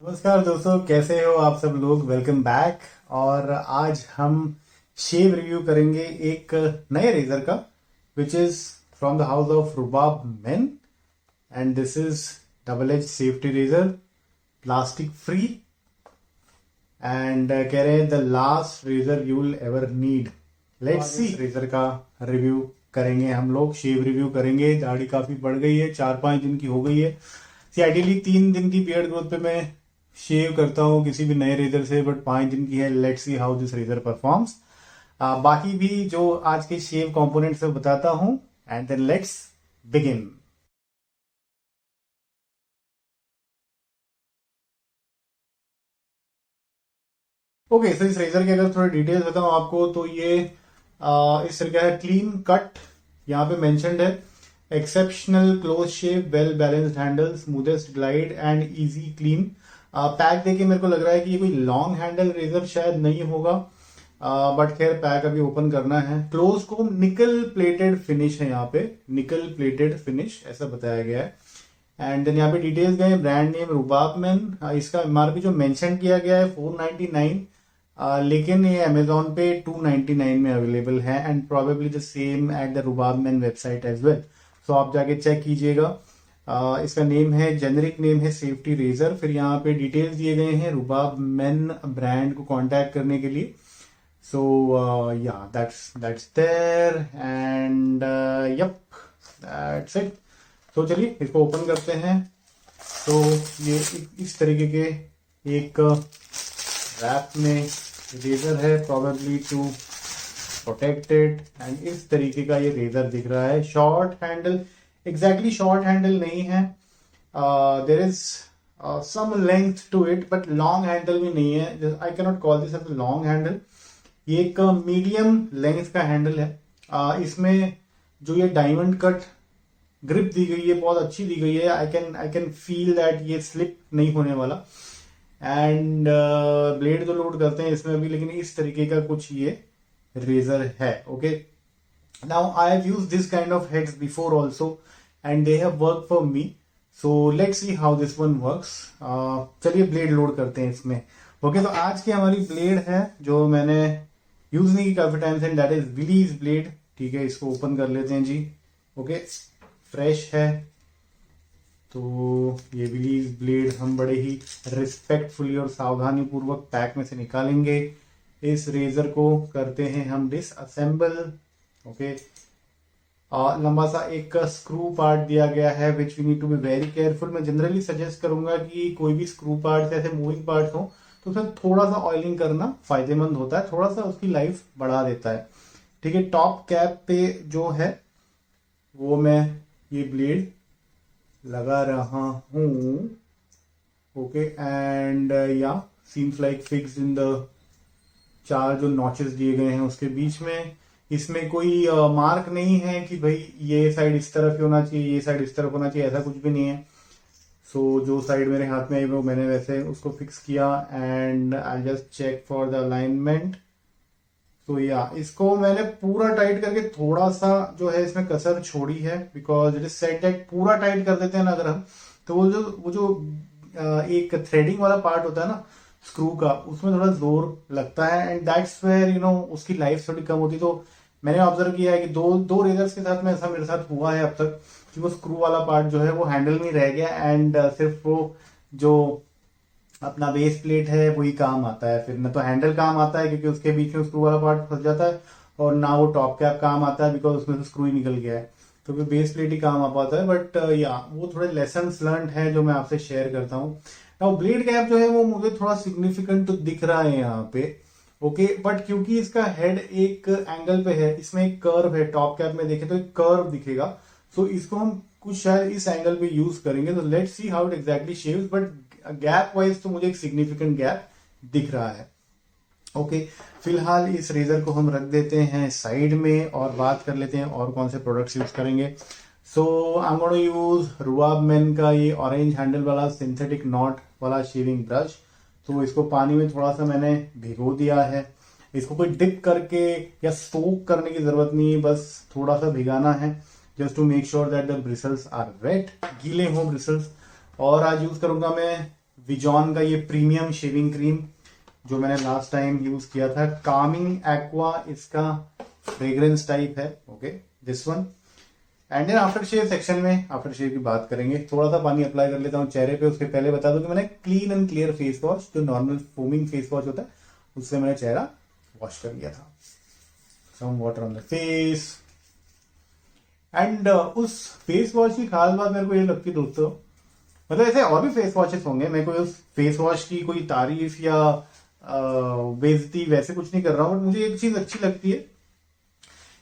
नमस्कार दोस्तों, कैसे हो आप सब लोग। Welcome back. और आज हम शेव रिव्यू करेंगे एक नए रेजर का, which is from the house of Rubaab men. And this is double edge safety razor, plastic free, and कह रहे हैं the last razor you will ever need. Let's see razor का रिव्यू करेंगे हम लोग, शेव रिव्यू करेंगे। दाढ़ी काफी बढ़ गई है, 4-5 दिन की हो गई है। सी आइडियली 3 दिन की बियर्ड ग्रोथ पे मैं शेव करता हूँ किसी भी नए रेजर से, बट 5 दिन की है। Let's see how this razor performs. बाकी भी जो आज के शेव कंपोनेंट्स है बताता हूँ, and then let's begin. Okay, so इस रेजर के अगर थोड़े डिटेल्स बताऊं आपको तो ये इस तरह का है। क्लीन कट यहाँ पे मेंशन्ड है। Exceptional close shape, well balanced handle, smoothest glide and easy clean. Pack देके मेरे को लग रहा है कि ये कोई लॉन्ग हैंडल रेजर शायद नहीं होगा, बट खैर पैक अभी ओपन करना है। क्लोज को निकल प्लेटेड फिनिश है, यहाँ पे निकल प्लेटेड फिनिश ऐसा बताया गया है। एंड देन यहाँ पे डिटेल्स गए, ब्रांड नेम रुबाब मैन। इसका एमआरपी जो मेंशन किया गया है 499, लेकिन ये अमेजोन पे 299 में अवेलेबल है, and probably the same at the Rubab man website as well. So आप जाके चेक कीजिएगा। इसका नेम है, जेनरिक नेम है सेफ्टी रेजर। फिर यहाँ पे डिटेल्स दिए गए हैं रुबाब मैन ब्रांड को कांटेक्ट करने के लिए। सो या that's there, and yep that's it. तो चलिए इसको ओपन करते हैं। तो ये इस तरीके के एक रैप में रेजर है, प्रोबेबली टू प्रोटेक्टेड, एंड इस तरीके का ये रेजर दिख रहा है। Short handle, exactly short handle नहीं है, there is some length to it, but long handle भी नहीं है। I can not call this as long handle. ये एक मीडियम लेंथ का हैंडल है। इसमें जो ये डायमंड कट ग्रिप दी गई है बहुत अच्छी दी गई है। आई कैन फील दैट ये स्लिप नहीं होने वाला। एंड ब्लेड तो लोड करते हैं इसमें भी, लेकिन इस तरीके का कुछ ये रेजर है। Okay, now I have used this kind of heads before also, and they have work for me. So let's see how this one works. चलिए ब्लेड लोड करते हैं इसमें। ओके, तो आज की हमारी ब्लेड है जो मैंने यूज नहीं की काफी टाइम से, दैट इज विलीज ब्लेड। ठीक है, इसको ओपन कर लेते हैं जी। ओके, फ्रेश है। तो ये विलीज ब्लेड हम बड़े ही रिस्पेक्टफुली और सावधानी पूर्वक पैक में से निकालेंगे। इस रेजर को करते हैं हम डिसअसेंबल। ओके, लंबा सा एक स्क्रू पार्ट दिया गया है which we need to be very careful. मैं जनरली सजेस्ट करूंगा कि कोई भी स्क्रू पार्ट ऐसे मूविंग पार्ट हो तो उसमें थोड़ा सा ऑयलिंग करना फायदेमंद होता है, थोड़ा सा उसकी लाइफ बढ़ा देता है। ठीक है, टॉप कैप पे जो है वो मैं ये ब्लेड लगा रहा हूं। ओके, एंड या seems like fixed in the 4 जो नॉचेस दिए गए हैं उसके बीच में। इसमें कोई मार्क नहीं है कि भाई ये साइड इस तरफ ही होना चाहिए, ये साइड इस तरफ होना चाहिए, ऐसा कुछ भी नहीं है। सो जो साइड मेरे हाथ में आई वो मैंने वैसे उसको फिक्स किया, and I just check for the alignment. तो या इसको मैंने पूरा टाइट करके थोड़ा सा जो है इसमें कसर छोड़ी है, because it is set that पूरा टाइट कर देते हैं ना अगर हम, तो वो जो एक थ्रेडिंग वाला पार्ट होता है ना स्क्रू का, उसमें थोड़ा जोर लगता है, एंड दैट्स वेयर उसकी लाइफ थोड़ी कम होती। तो मैंने ऑब्जर्व किया है कि दो रेजर्स के साथ में ऐसा मेरे साथ हुआ है अब तक कि वो स्क्रू वाला पार्ट जो है वो हैंडल में रह गया, एंड सिर्फ वो जो अपना बेस प्लेट है वही काम आता है। फिर न तो हैंडल काम आता है क्योंकि उसके बीच में स्क्रू वाला पार्ट फंस जाता है, और ना वो टॉप कैप काम आता है बिकॉज उसमें से स्क्रू ही निकल गया है। तो फिर बेस प्लेट ही काम आ पाता है। बट या वो थोड़े लेसन लर्न है जो मैं आपसे शेयर करता हूँ। नाउ ब्लेड कैप जो है वो मुझे थोड़ा सिग्निफिकेंट तो दिख रहा है यहाँ पे। ओके, बट क्योंकि इसका हेड एक एंगल पे है, इसमें एक कर्व है, टॉप कैप में देखे तो एक कर्व दिखेगा। सो इसको हम कुछ शायद इस एंगल पे यूज करेंगे। तो let's see how it exactly shaves, but gap wise तो मुझे एक सिग्निफिकेंट गैप दिख रहा है। ओके, फिलहाल इस रेजर को हम रख देते हैं साइड में और बात कर लेते हैं और कौन से प्रोडक्ट्स यूज करेंगे। So I am gonna use Rubab man का ये ऑरेंज हैंडल वाला सिंथेटिक नॉट वाला शेविंग ब्रश। तो इसको पानी में थोड़ा सा मैंने भिगो दिया है। इसको कोई डिप करके या सोक करने की जरूरत नहीं है, बस थोड़ा सा भिगाना है just to make sure that the bristles are wet, गीले हों ब्रिसल्स। और आज यूज करूंगा मैं विजॉन का ये प्रीमियम शेविंग क्रीम जो मैंने लास्ट टाइम यूज किया था, कामिंग एक्वा इसका फ्रेग्रेंस टाइप है। Okay, this one. And then after shave section में आफ्टर शेव की बात करेंगे। थोड़ा सा पानी अप्लाई कर लेता हूँ चेहरे पे। उसके पहले बता दूं कि मैंने clean and clear face wash, जो नॉर्मल फोमिंग फेस वॉश होता है, उससे मैंने चेहरा वॉश कर लिया था। Some water on the face. And उस फेस वॉश की खास बात मेरे को ये लगती है दोस्तों, मतलब ऐसे और भी फेस वॉशेस होंगे, मैं कोई उस फेस वॉश की कोई तारीफ या बेइज्जती वैसे कुछ नहीं कर रहा हूँ, बट मुझे एक चीज अच्छी लगती है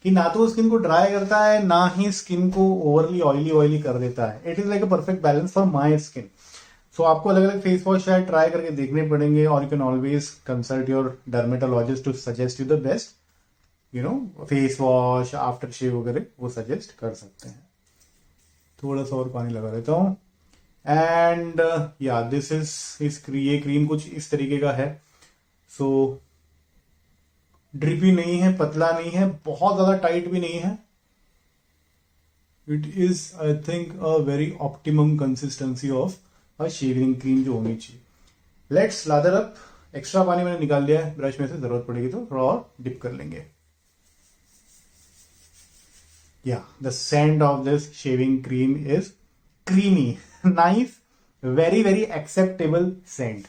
कि ना तो स्किन को ड्राई करता है, ना ही स्किन को ओवरली ऑयली ऑयली कर देता है। It is like a perfect balance for my skin. So आपको अलग अलग फेस वॉश शायद ट्राई करके देखने पड़ेंगे, और you can always consult your dermatologist to suggest you the best face wash, after shave वगैरह वो सजेस्ट कर सकते हैं। थोड़ा सा और पानी लगा देता हूँ। एंड या दिस इज ये क्रीम कुछ इस तरीके का है। सो ड्रिपी नहीं है, पतला नहीं है, बहुत ज्यादा टाइट भी नहीं है। It is I think a very optimum consistency of a shaving cream जो होनी चाहिए। Let's lather up. एक्स्ट्रा पानी मैंने निकाल लिया है ब्रश में से, जरूरत पड़ेगी तो थोड़ा और डिप कर लेंगे। या the scent of this shaving cream is creamy, nice, very very acceptable scent.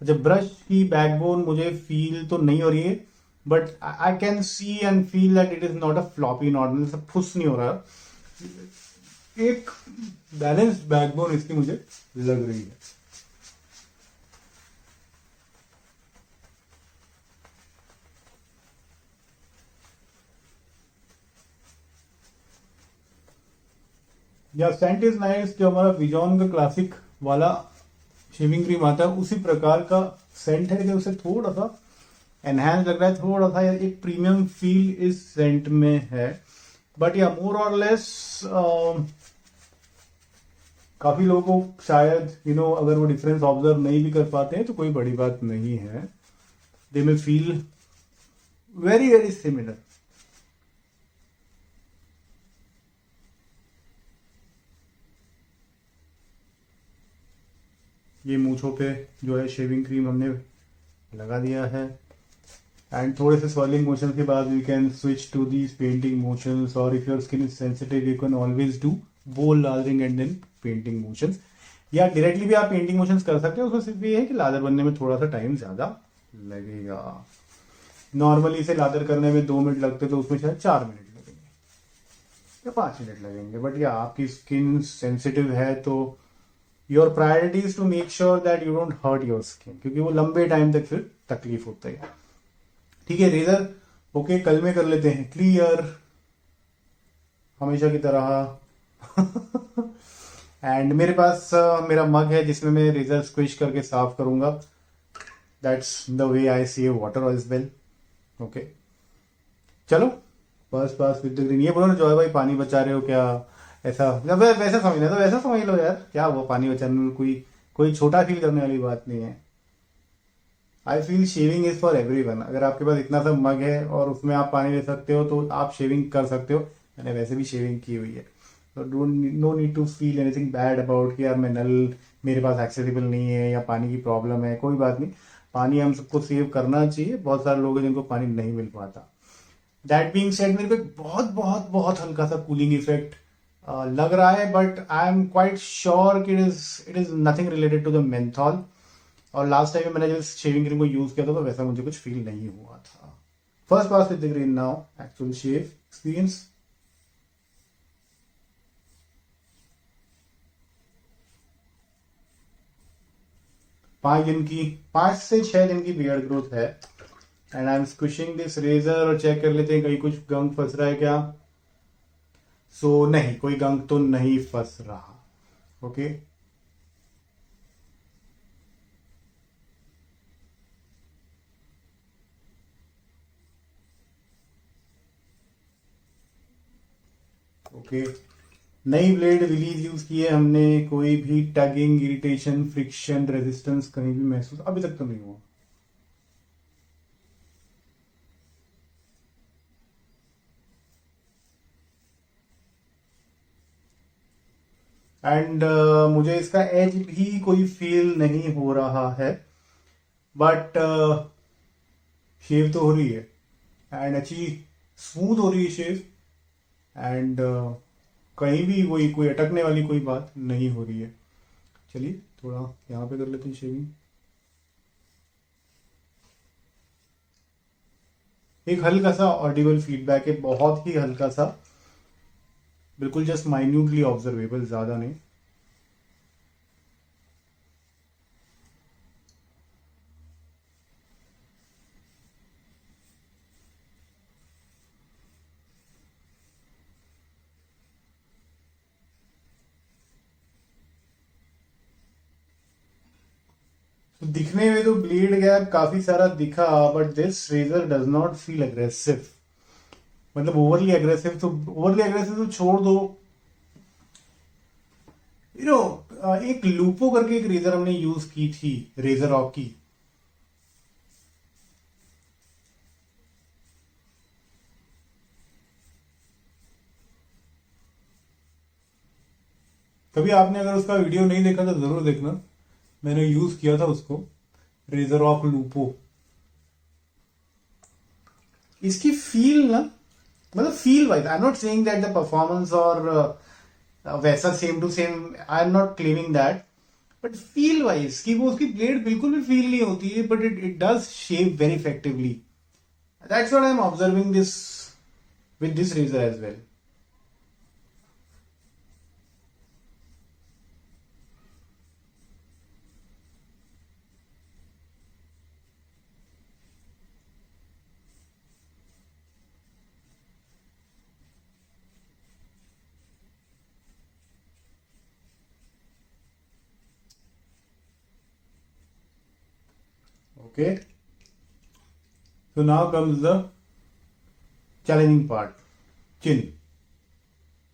जब ब्रश की बैकबोन मुझे फील तो नहीं हो रही है, but I can see and feel that it is not a floppy knot, सब फुस नहीं हो रहा, एक बैलेंस्ड बैकबोन इसकी मुझे लग रही है। या सेंट इज नाइस, जो हमारा विजॉन का क्लासिक वाला शेविंग क्रीम आता है उसी प्रकार का सेंट है, लेकिन उसे थोड़ा सा एनहांस लग रहा है, थोड़ा सा एक प्रीमियम फील इस सेंट में है। बट या मोर और लेस काफी लोगों को शायद अगर वो डिफरेंस ऑब्जर्व नहीं भी कर पाते हैं तो कोई बड़ी बात नहीं है। They may feel very very similar. ये मूंछों पे जो है शेविंग क्रीम हमने लगा दिया है। एंड थोड़े से स्वर्लिंग मोशन के बाद we can switch to these painting motions, और if your skin is sensitive you can always do bowl lathering and then painting motions, या डायरेक्टली भी आप पेंटिंग मोशंस कर सकते हो। उसमें सिर्फ ये है कि लादर बनने में थोड़ा सा टाइम ज्यादा लगेगा। नॉर्मली इसे लादर करने में 2 मिनट लगते तो उसमें शायद 4 मिनट लगेंगे या 5 मिनट लगेंगे। बट या आपकी स्किन सेंसिटिव है तो your priority is to make sure that you don't hurt your skin, क्योंकि वो लंबे टाइम तक फिर तकलीफ होता है। ठीक है, रेजर ओके, कल में कर लेते हैं क्लियर हमेशा की तरह। एंड मेरे पास मेरा मग है जिसमें मैं रेजर स्क्विश करके साफ करूंगा। That's the way I see water as well. Okay, चलो बस पास विद द ग्रीन। ये बोलो ना जॉय भाई पानी बचा रहे हो क्या, ऐसा वैसा समझना तो वैसा समझ लो यार, क्या वो पानी बचाने में कोई छोटा फील करने वाली बात नहीं है। I feel shaving is for everyone. अगर आपके पास इतना सा मग है और उसमें आप पानी ले सकते हो तो आप शेविंग कर सकते हो। मैंने वैसे भी शेविंग की हुई है, तो don't no need to feel anything bad about कि यार मैं नल मेरे पास एक्सेसिबल नहीं है या पानी की प्रॉब्लम है। कोई बात नहीं, पानी हम सबको सेव करना चाहिए। बहुत सारे लोग हैं जिनको पानी नहीं मिल पाता। दैट बीइंग सेड, मेरे को एक बहुत बहुत बहुत हल्का सा कूलिंग इफेक्ट लग रहा है, but I am quite sure कि it is nothing related to the menthol. और लास्ट टाइम मैंने जब शेविंग क्रीम को यूज किया था तो वैसा मुझे कुछ फील नहीं हुआ था। First pass with the green now, actual shave experience. पांच से 6 दिन की बियर्ड ग्रोथ है। And I am squishing this razor और चेक कर लेते हैं कहीं कुछ गंग फंस रहा है क्या। सो नहीं, कोई गंग तो नहीं फंस रहा। Okay, okay. नई ब्लेड रिलीज यूज की है हमने, कोई भी टगिंग, इरिटेशन, फ्रिक्शन, रेजिस्टेंस कहीं भी महसूस अभी तक तो नहीं हुआ। एंड मुझे इसका एज भी कोई फील नहीं हो रहा है, बट शेव तो हो रही है एंड अच्छी स्मूथ हो रही है शेव, एंड कहीं भी वही कोई अटकने वाली कोई बात नहीं हो रही है। चलिए थोड़ा यहाँ पे कर लेते हैं शेविंग। एक हल्का सा ऑडिबल फीडबैक है, बहुत ही हल्का सा, बिल्कुल जस्ट माइन्यूटली ऑब्जर्वेबल, ज्यादा नहीं। तो दिखने में तो ब्लेड गैप काफी सारा दिखा, but this razor does not feel aggressive. मतलब ओवरली एग्रेसिव तो छोड़ दो। यू नो एक लूपो करके एक रेजर हमने यूज की थी, रेजर ऑफ की। कभी आपने अगर उसका वीडियो नहीं देखा तो जरूर देखना, मैंने यूज किया था उसको, रेजर ऑफ लूपो। इसकी फील ना, मतलब feel wise I am not saying that the performance और वैसा same to same, I am not claiming that, but feel wise कि वो उसकी ब्लेड बिल्कुल भी फील नहीं होती है, but it does shave very effectively. That's what I am observing this with this razor as well. Okay, so now comes the challenging part, chin.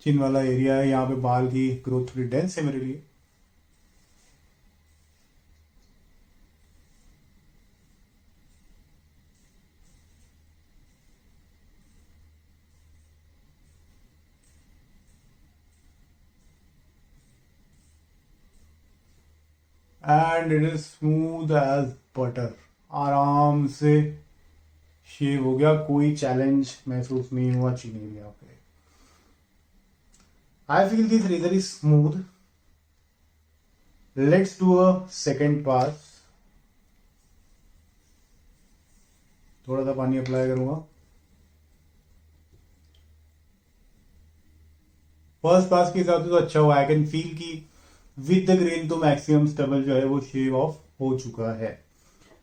Chin वाला area है, यहाँ पे बाल की ग्रोथ थोड़ी डेंस है मेरे लिए। And it is smooth as butter, आराम से शेव हो गया, कोई चैलेंज महसूस नहीं हुआ चिन एरिया पे। I feel this razor is smooth. Let's do a second pass. थोड़ा सा पानी अप्लाई करूंगा। फर्स्ट पास के हिसाब से तो अच्छा हुआ, आई कैन फील कि विद द ग्रेन तो मैक्सिमम स्टबल जो है वो शेव ऑफ हो चुका है,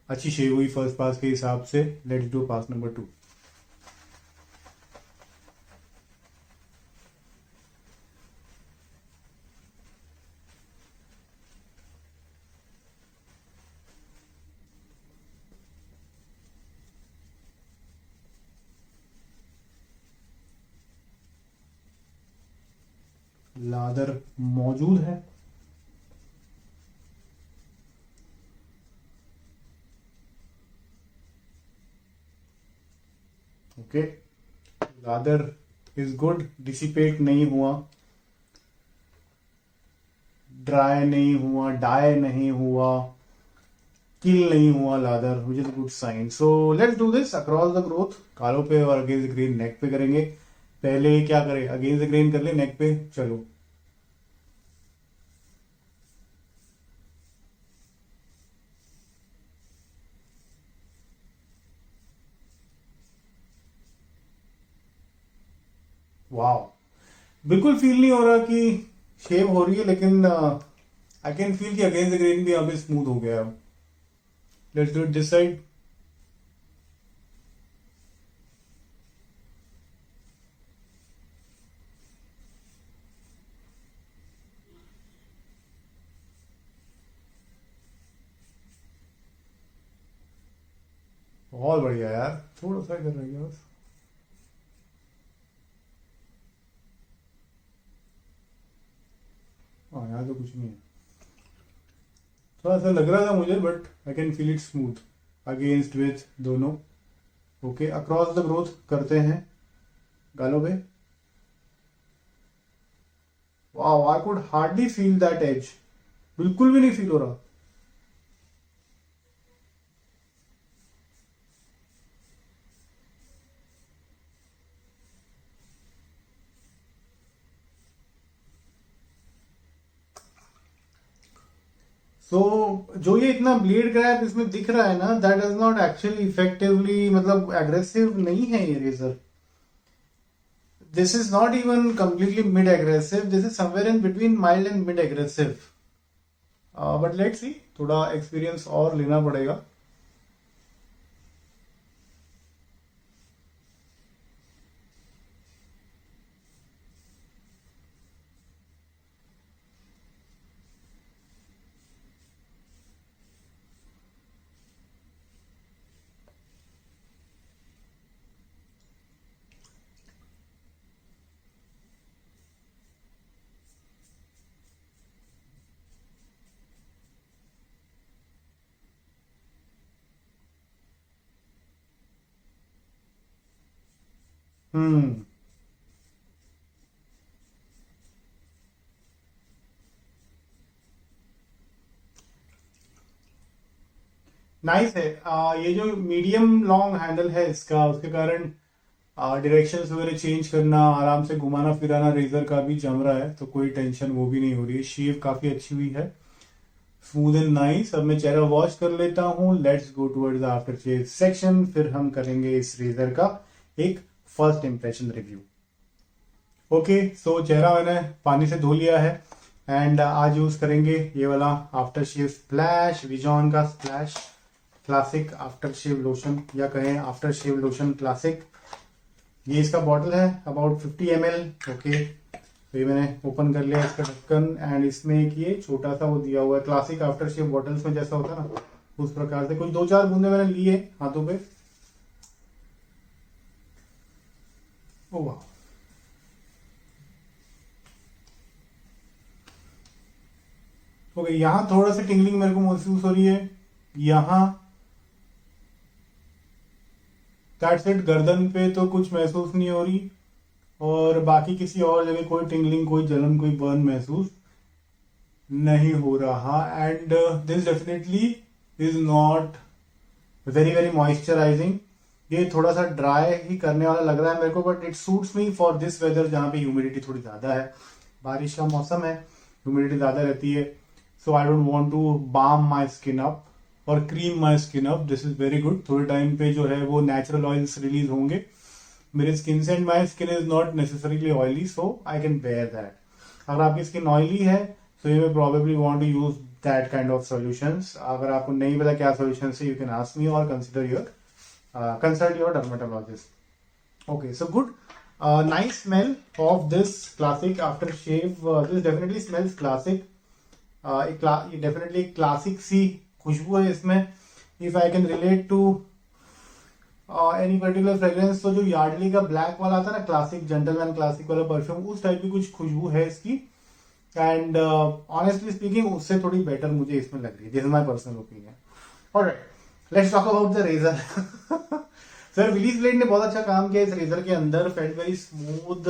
अच्छी शेव हुई फर्स्ट पास के हिसाब से। Let's do pass number 2। Lather मौजूद है, okay. Lather is good, dissipate नहीं हुआ, ड्राई नहीं हुआ, डाई नहीं हुआ, किल नहीं हुआ lather, which is good sign. So let's do this across the growth. कालों पे और अगेंस्ट द ग्रेन नेक पे करेंगे। पहले क्या करें, अगेंस्ट द ग्रेन कर ले, नेक पे चलो। वाह, बिल्कुल फील नहीं हो रहा कि शेव हो रही है, लेकिन आई कैन फील कि अगेंस्ट द ग्रेन भी यहाँ पे स्मूथ हो गया। Let's do it this side. बहुत बढ़िया यार, थोड़ा सा इधर रह गया बस। हाँ यहाँ तो कुछ नहीं है, थोड़ा सा लग रहा था मुझे, but I can feel it smooth against with दोनों। ओके, अक्रॉस द ग्रोथ करते हैं गालों पे। Wow, I could hardly feel that edge, बिल्कुल भी नहीं फील हो रहा। सो जो ये इतना ब्लेड ग्रैप इसमें दिख रहा है ना, that is not actually effectively, मतलब एग्रेसिव नहीं है ये रेजर। This is not even completely mid aggressive, this is somewhere in between mild and mid aggressive. But let's see, थोड़ा एक्सपीरियंस और लेना पड़ेगा। हम्म, नाइस है। ये जो मीडियम लॉन्ग हैंडल है इसका, उसके कारण डायरेक्शंस वगैरह चेंज करना, आराम से घुमाना फिराना रेजर का भी जम रहा है, तो कोई टेंशन वो भी नहीं हो रही है। शेव काफी अच्छी हुई है, स्मूथ एंड नाइस। अब मैं चेहरा वॉश कर लेता हूँ। Let's go towards after shave section, फिर हम करेंगे इस रेजर का एक first impression review. Okay, so चेहरा मैंने पानी से धो लिया है एंड आज यूज करेंगे ये वाला आफ्टर शेव स्प्लैश, विजॉन का splash classic after shave lotion, या कहें आफ्टर शेव लोशन क्लासिक। ये इसका बॉटल है अबाउट 50 ml। ओके, तो ये मैंने ओपन कर लिया इसका ढक्कन एंड इसमें एक ये छोटा सा वो दिया हुआ है, क्लासिक आफ्टर शेव बॉटल्स में जैसा होता है ना, उस प्रकार से कुछ 2-4 बूंदे मैंने लिए हाथों पे। ओ वाह, ओके, यहाँ थोड़ा सा टिंगलिंग मेरे को महसूस हो रही है, यहाँ दैट्स इट। गर्दन पे तो कुछ महसूस नहीं हो रही, और बाकी किसी और जगह कोई टिंगलिंग, कोई जलन, कोई बर्न महसूस नहीं हो रहा। And this definitely is not very very moisturising. ये थोड़ा सा ड्राई ही करने वाला लग रहा है मेरे को, but it suits me for this weather जहाँ पे ह्यूमिडिटी थोड़ी ज्यादा है, बारिश का मौसम है, ह्यूमिडिटी ज्यादा रहती है। So I don't want to balm my skin up और cream my skin up. This is very good. थोड़े टाइम पे जो है वो नेचुरल ऑयल्स रिलीज होंगे मेरे स्किन से, and my skin is not necessarily oily, so I can bear that. अगर आपकी स्किन ऑयली है so you may probably want to use that kind of solutions. अगर आपको नहीं पता क्या solutions है, you can ask me or consult your dermatologist. Okay, so good. Nice smell of this classic aftershave. This definitely smells classic. ये definitely classic सी खुशबू है इसमें. If I can relate to any particular fragrance, तो जो Yardley का black वाला आता है ना, क्लासिक जेंटलमैन क्लासिक वाला परफ्यूम, उस टाइप की कुछ खुशबू है इसकी। एंड ऑनेस्टली स्पीकिंग उससे थोड़ी बेटर मुझे इसमें लग रही है, this is my personal opinion. Alright, let's talk about the razor. Sir Willies blade ने बहुत अच्छा काम किया इस रेजर के अंदर, felt very smooth.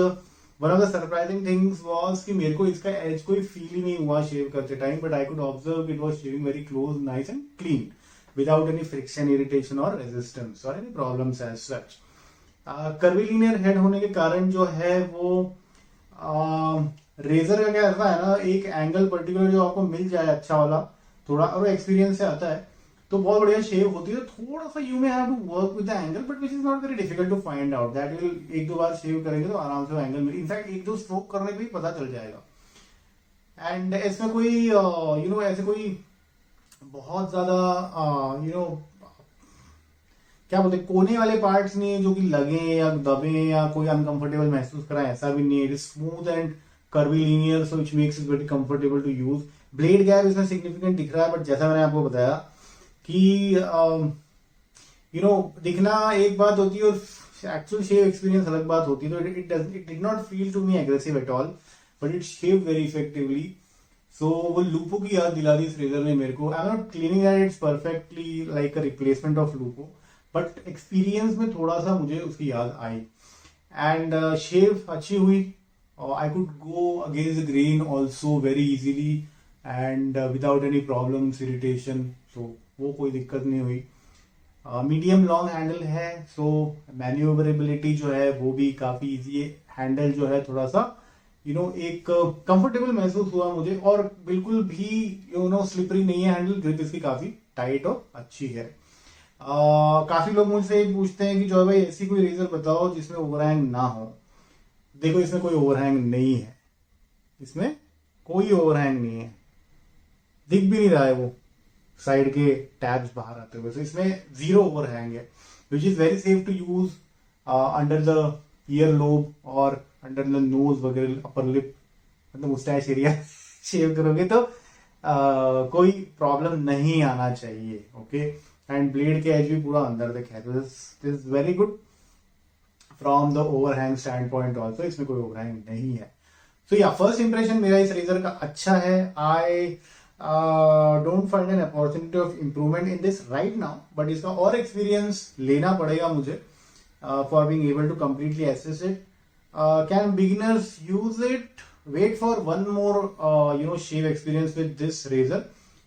One of the surprising things was कि मेरे को इसका एज कोई फील ही नहीं हुआ शेव करते time, but I could observe it was shaving very close, nice and clean, without any friction, irritation और रेजिस्टेंस और any problems as such. Curvilinear head होने के कारण जो है वो रेजर का क्या रहता है ना, एक एंगल पर्टिकुलर जो आपको मिल जाए अच्छा वाला, थोड़ा, और एक्सपीरियंस से आता है, तो बहुत बढ़िया शेव होती है। थोड़ा सा you may have to work with the angle, but which is not very difficult to find out. That will, 1-2 बार शेव करेंगे तो आराम से एंगल मिल, इनफैक्ट 1-2 स्ट्रोक करने पे ही पता चल जाएगा। एंड इसमें कोई ऐसे कोई बहुत ज्यादा क्या बोलते कोने वाले पार्ट्स नहीं है जो कि लगे या दबे या कोई अनकंफर्टेबल महसूस कराए, ऐसा भी नहीं है। It is smooth and curvilinear, so which makes it very comfortable to use. Blade gap इसमें सिग्निफिकेंट दिख रहा है, बट जैसा मैंने आपको बताया कि दिखना एक बात होती है और एक्चुअल शेव एक्सपीरियंस अलग बात होती है। तो it did not feel to me aggressive at all, but it shave very effectively. So वो लूपो की याद दिला दी इस रेजर ने मेरे को। I am not claiming that it's perfectly like a replacement of Lupo, but experience में थोड़ा सा मुझे उसकी याद आई। एंड शेव अच्छी हुई, I could go against the grain also very easily and without any problems, irritation. So वो कोई दिक्कत नहीं हुई. मीडियम लॉन्ग हैंडल है, सो मैन्यूवरेबिलिटी जो है वो भी काफी इजी है. हैंडल जो है थोड़ा सा एक कंफर्टेबल महसूस हुआ मुझे, और बिल्कुल भी स्लिपरी नहीं है हैंडल. ग्रिप इसकी काफी टाइट और अच्छी है. काफी लोग मुझसे पूछते हैं कि जो भाई ऐसी कोई रेजर बताओ जिसमें ओवरहैंग ना हो. देखो, इसमें कोई ओवरहैंग नहीं है. इसमें कोई ओवरहैंग नहीं है, दिख भी नहीं रहा है वो साइड के टैब्स बाहर आते हुए. तो इसमें जीरो ओवरहैंग है, which is very safe to use under the ear lobe और अंडर द नोज वगैरह, अपर लिप, मतलब मुस्टैच एरिया शेव करोगे तो कोई प्रॉब्लम नहीं आना चाहिए. ओके, एंड ब्लेड के एज भी पूरा अंदर तक है. तो this is very good from the overhang stand point also. इसमें कोई ओवरहैंग नहीं है. सो या फर्स्ट इंप्रेशन मेरा इस रेजर का अच्छा है. I don't find an opportunity of improvement in this right now, but इसका और एक्सपीरियंस लेना पड़ेगा मुझे for being able to completely assess it. Can beginners use it? Wait for one more shave experience with this razor,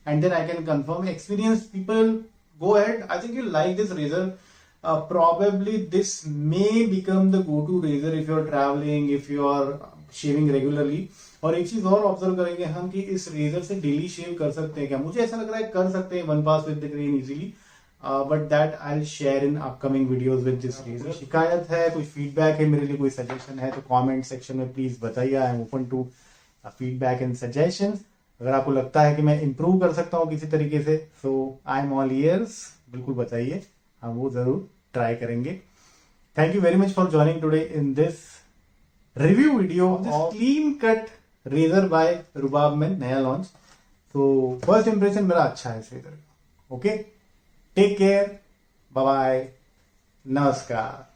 and then I can confirm. Experienced people, go ahead. I think you'll like this razor. Probably this may become the go-to razor if you're traveling, if you are shaving regularly. और एक चीज और observe करेंगे हम कि इस razor से daily शेव कर सकते हैं क्या. मुझे ऐसा लग रहा है कर सकते हैं, one pass with the grain easily, but that I will share in upcoming videos with this razor. शिकायत है, कुछ फीडबैक है मेरे लिए, कोई सजेशन है तो कमेंट सेक्शन में प्लीज बताइए. I am open to feedback and suggestions. अगर आपको लगता है कि मैं इंप्रूव कर सकता हूँ किसी तरीके से, so I am all ears. बिल्कुल बताइए, हम वो जरूर ट्राई करेंगे. Thank you very much for joining today in this review video of clean cut razor by Rubab में नया लॉन्च. तो फर्स्ट इंप्रेशन मेरा अच्छा है इस रेजर का. Okay, take care, bye bye, नमस्कार.